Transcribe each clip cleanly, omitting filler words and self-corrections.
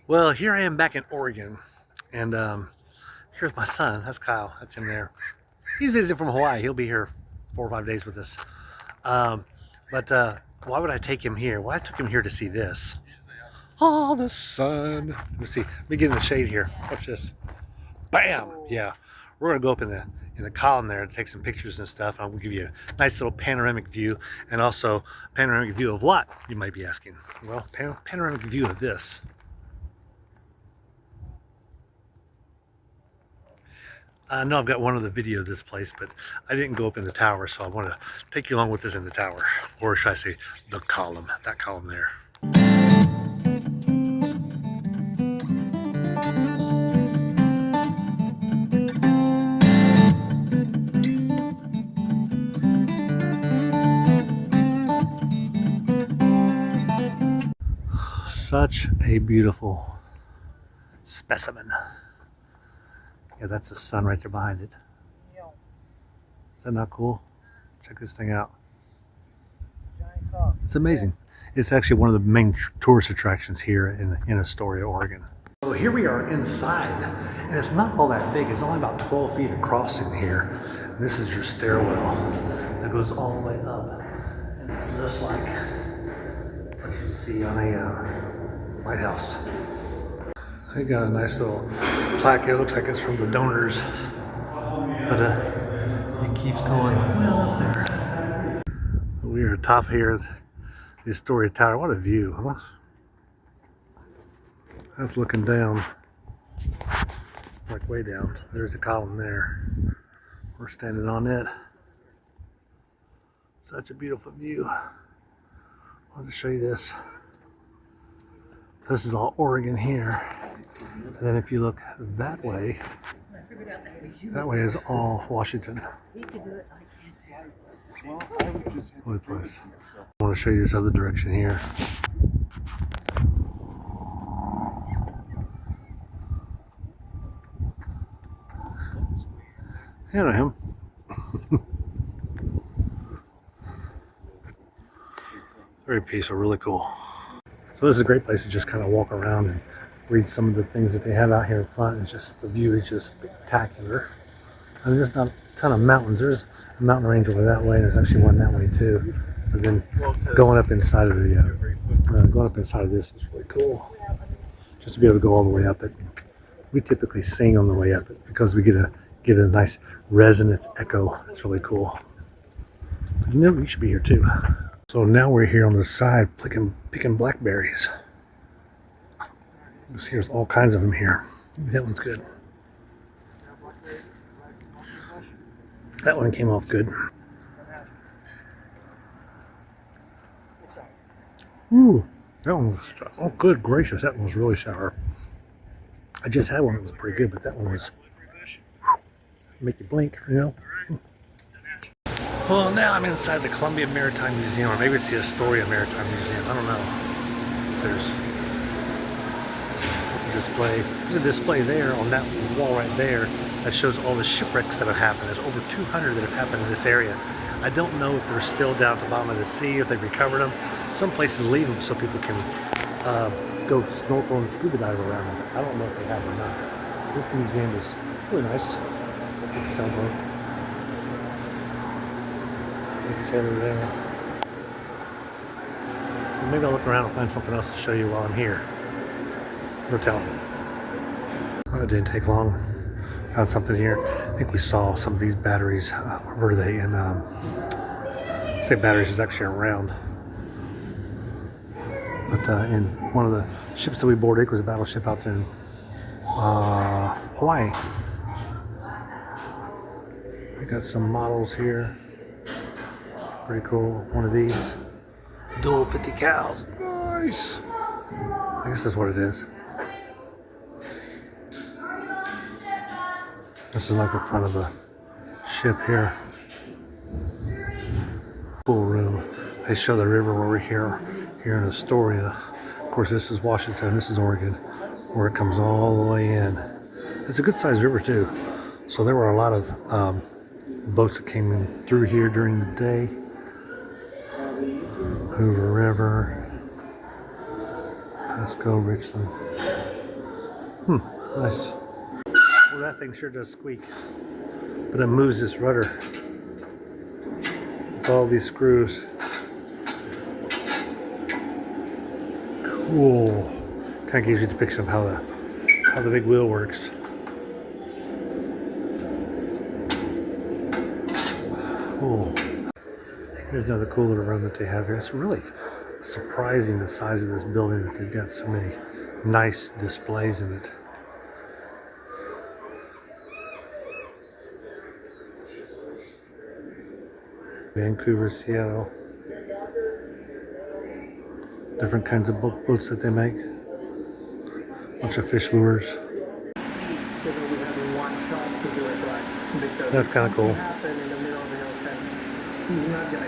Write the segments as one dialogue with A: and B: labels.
A: Well, here I am back in Oregon, and here's my son. That's Kyle. That's him there. He's visiting from Hawaii. He'll be here 4 or 5 days with us. Um, but why would I take him here? Well, I took him here to see this. Oh, the sun. Let me see. Let me get in the shade here. Watch this. Bam! Yeah, we're gonna go up in the column there to take some pictures and stuff. I will give you a nice little panoramic view, and also panoramic view of what, you might be asking. Well, panoramic view of this. I know I've got one other video of this place, but I didn't go up in the tower, so I want to take you along with us in the tower. Or should I say, the column, that column there. Such a beautiful specimen. Yeah, that's the sun right there behind it. Is that not cool? Check this thing out. It's amazing. It's actually one of the main tourist attractions here in Astoria, Oregon. So here we are inside, and it's not all that big. It's only about 12 feet across in here. And this is your stairwell that goes all the way up. And it's just like what you see on a White House. They got a nice little plaque here. Looks like it's from the donors, but it keeps going well up there. We are atop here, the Astoria Tower. What a view, huh? That's looking down, like way down. There's a column there. We're standing on it. Such a beautiful view. I'll just show you this. This is all Oregon here. And then if you look that way is all Washington. Holy place. I want to show you this other direction here. I know him. Very peaceful, really cool. So this is a great place to just kind of walk around and read some of the things that they have out here in front. It's just, the view is just spectacular. I mean, there's not a ton of mountains. There's a mountain range over that way. There's actually one that way too. But then going up inside of this is really cool. Just to be able to go all the way up it. We typically sing on the way up it because we get a nice resonance echo. It's really cool. But you know, you should be here too. So now we're here on the side picking blackberries. There's all kinds of them here. That one's good. That one came off good. Ooh, that one was, oh good gracious, that one was really sour. I just had one that was pretty good, but that one was, make you blink, you know? Well, now I'm inside the Columbia Maritime Museum, or maybe it's the Astoria Maritime Museum. I don't know. There's a display. There's a display there on that wall right there that shows all the shipwrecks that have happened. There's over 200 that have happened in this area. I don't know if they're still down at the bottom of the sea, if they've recovered them. Some places leave them so people can go snorkel and scuba dive around them. I don't know if they have or not. This museum is really nice. Big sailboat. Big sailor there. Maybe I'll look around and find something else to show you while I'm here. No telling. Oh, it didn't take long. Found something here. I think we saw some of these batteries. Where were they? And say batteries is actually around. But in one of the ships that we boarded, it was a battleship out there in Hawaii. I got some models here. Pretty cool. One of these. Dual 50 cals. Nice! I guess that's what it is. This is like the front of a ship here. Cool room. They show the river where we're here in Astoria. Of course, this is Washington, this is Oregon, where it comes all the way in. It's a good sized river too. So there were a lot of boats that came in through here during the day. Hoover River, Pasco, Richland. Nice. Well, that thing sure does squeak. But it moves this rudder with all these screws. Cool. Kind of gives you a depiction of how the big wheel works. Cool. Here's another cool little room that they have here. It's really surprising the size of this building that they've got so many nice displays in it. Vancouver, Seattle. Different kinds of boats that they make. Bunch of fish lures. That's kind of cool.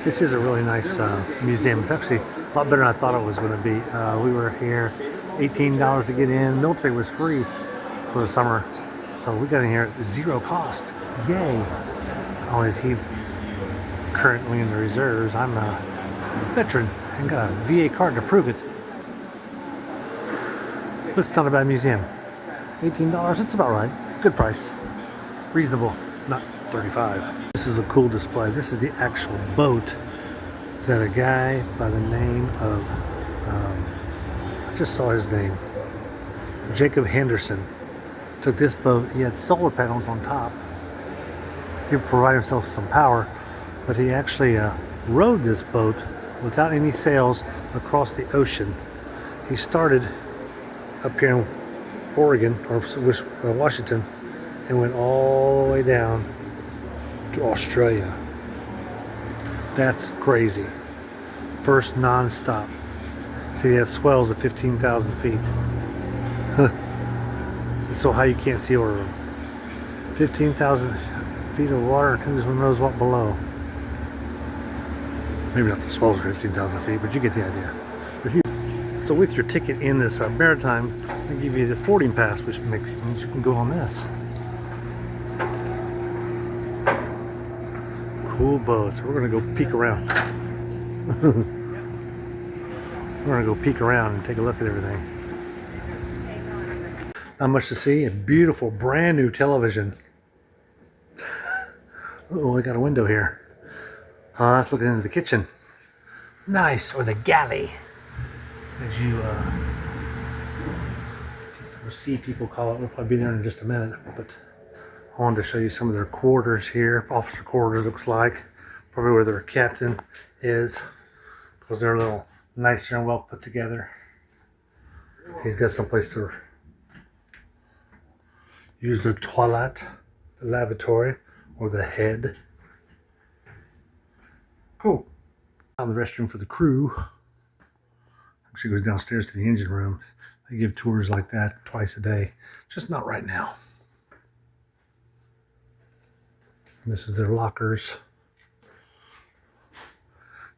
A: This is a really nice museum. It's actually a lot better than I thought it was going to be. We were here, $18 to get in. Military was free for the summer, so we got in here at zero cost. Yay! Oh, is he currently in the reserves? I'm a veteran and got a VA card to prove it. But it's not a bad museum. $18, it's about right. Good price. Reasonable, not $35. This is a cool display. This is the actual boat that a guy by the name of, I just saw his name, Jacob Henderson, took this boat. He had solar panels on top. He provided himself some power, but he actually rowed this boat without any sails across the ocean. He started up here in Oregon or Washington and went all the way down to Australia. That's crazy. First non-stop. See, it has swells of 15,000 feet. So high you can't see over them. 15,000 feet of water, and who knows what below. Maybe not the swells are 15,000 feet, but you get the idea. So with your ticket in this maritime, they give you this boarding pass, which makes you can go on this. Cool boats. We're gonna go peek around. We're gonna go peek around and take a look at everything. Not much to see. A beautiful, brand new television. Oh, I got a window here. That's looking into the kitchen. Nice, or the galley, as you see people call it. We'll probably be there in just a minute, but I wanted to show you some of their quarters here. Officer quarters, looks like. Probably where their captain is, because they're a little nicer and well put together. He's got someplace to use the toilet, the lavatory, or the head. Cool. Found the restroom for the crew. Actually goes downstairs to the engine room. They give tours like that twice a day. Just not right now. And this is their lockers.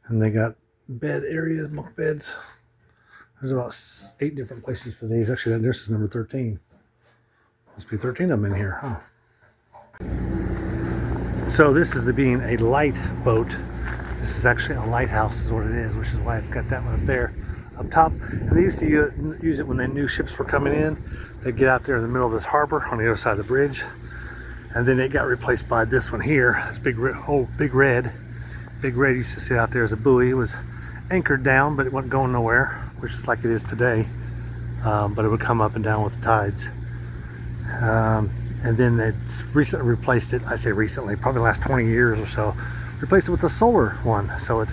A: And they got bed areas, bunk beds. There's about 8 different places for these. Actually, this is number 13. Must be 13 of them in here, huh? So this is being a light boat. This is actually a lighthouse is what it is, which is why it's got that one up there, up top. And they used to use it when the new ships were coming in. They'd get out there in the middle of this harbor on the other side of the bridge. And then it got replaced by this one here, this big red. Big Red used to sit out there as a buoy. It was anchored down, but it wasn't going nowhere, which is like it is today. But it would come up and down with the tides. And then they recently replaced it. I say recently, probably the last 20 years or so. Replaced it with a solar one, so it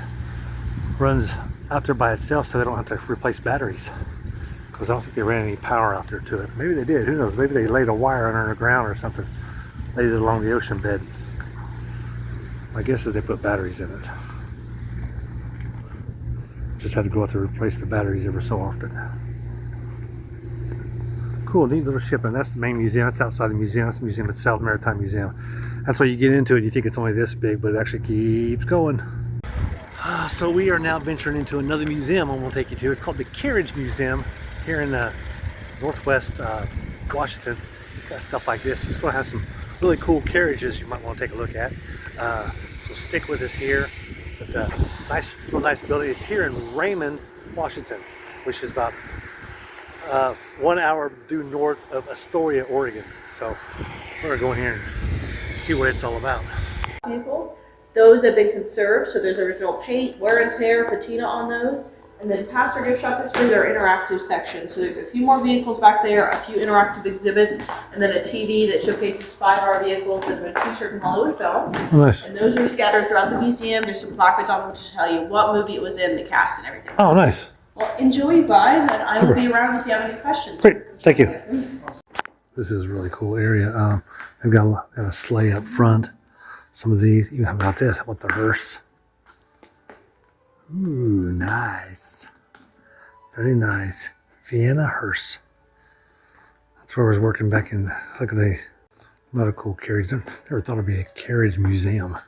A: runs out there by itself, so they don't have to replace batteries. Because I don't think they ran any power out there to it. Maybe they did. Who knows? Maybe they laid a wire under the ground or something. Laid it along the ocean bed. My guess is they put batteries in it. Just had to go out there and replace the batteries every so often. Cool, neat little ship, and that's the main museum. That's outside the museum. That's the museum itself, Maritime Museum. That's why you get into it, you think it's only this big, but it actually keeps going. So we are now venturing into another museum I'm going to take you to. It's called the Carriage Museum here in Northwest Washington. It's got stuff like this. It's going to have some really cool carriages you might want to take a look at. So stick with us here. But nice building. It's here in Raymond, Washington, which is about 1 hour due north of Astoria, Oregon. So we're gonna go in here and see what it's all about.
B: Vehicles, those have been conserved, so there's original paint, wear and tear, patina on those. And then past our gift shop displays are interactive sections. So there's a few more vehicles back there, a few interactive exhibits, and then a TV that showcases 5R vehicles that have been featured in Hollywood films.
A: Oh, nice.
B: And those are scattered throughout the museum. There's some placards on them to tell you what movie it was in, the cast, and everything.
A: Oh, nice.
B: Well, enjoy, guys, and I will be around if you have any questions.
A: Great, thank you. This is a really cool area. They've got a sleigh up front. Some of these, how about this? How about the hearse? Ooh, nice. Very nice. Vienna hearse. That's where I was working back in, look at a lot of cool carriages. Never thought it'd be a carriage museum.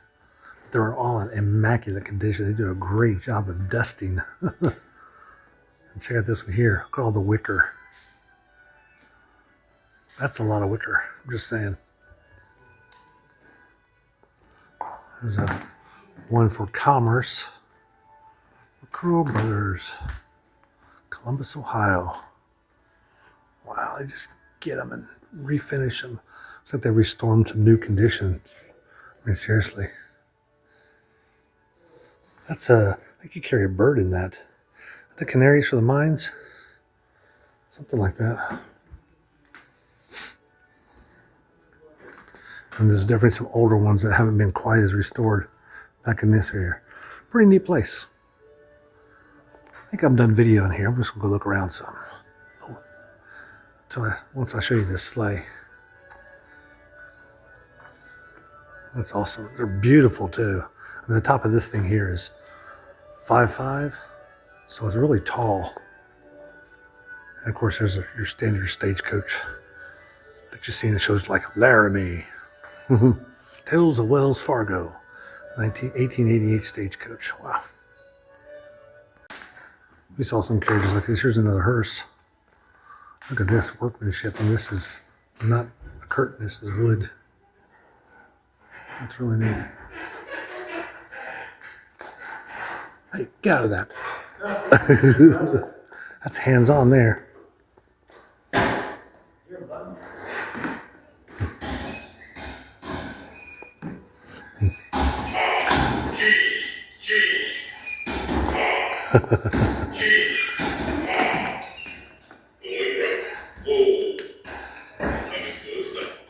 A: They're all in immaculate condition. They do a great job of dusting. And check out this one here. Look at all the wicker. That's a lot of wicker. I'm just saying. There's a one for Commerce. McCrow Brothers. Columbus, Ohio. Wow, they just get them and refinish them. It's like they restore them to new condition. I mean, seriously. That's I think you carry a bird in that. The canaries for the mines? Something like that. And there's definitely some older ones that haven't been quite as restored back in this area. Pretty neat place. I think I'm done videoing here. I'm just gonna go look around some. Once I show you this sleigh. That's awesome. They're beautiful too. I mean, the top of this thing here is 5'5", so it's really tall. And of course, there's your standard stagecoach that you see in the shows like Laramie. Tales of Wells Fargo, 1888 stagecoach. Wow. We saw some carriages like this. Here's another hearse. Look at this workmanship, and this is not a curtain, this is wood. That's really neat. Hey, get out of that. That's hands-on there.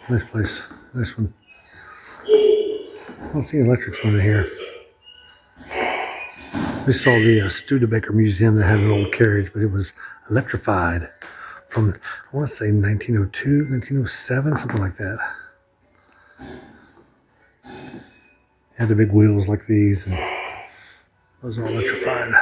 A: Nice place. Nice one. I don't see an electric one in here. We saw the Studebaker Museum that had an old carriage, but it was electrified from, I want to say 1902, 1907, something like that. It had the big wheels like these, and it was all electrified.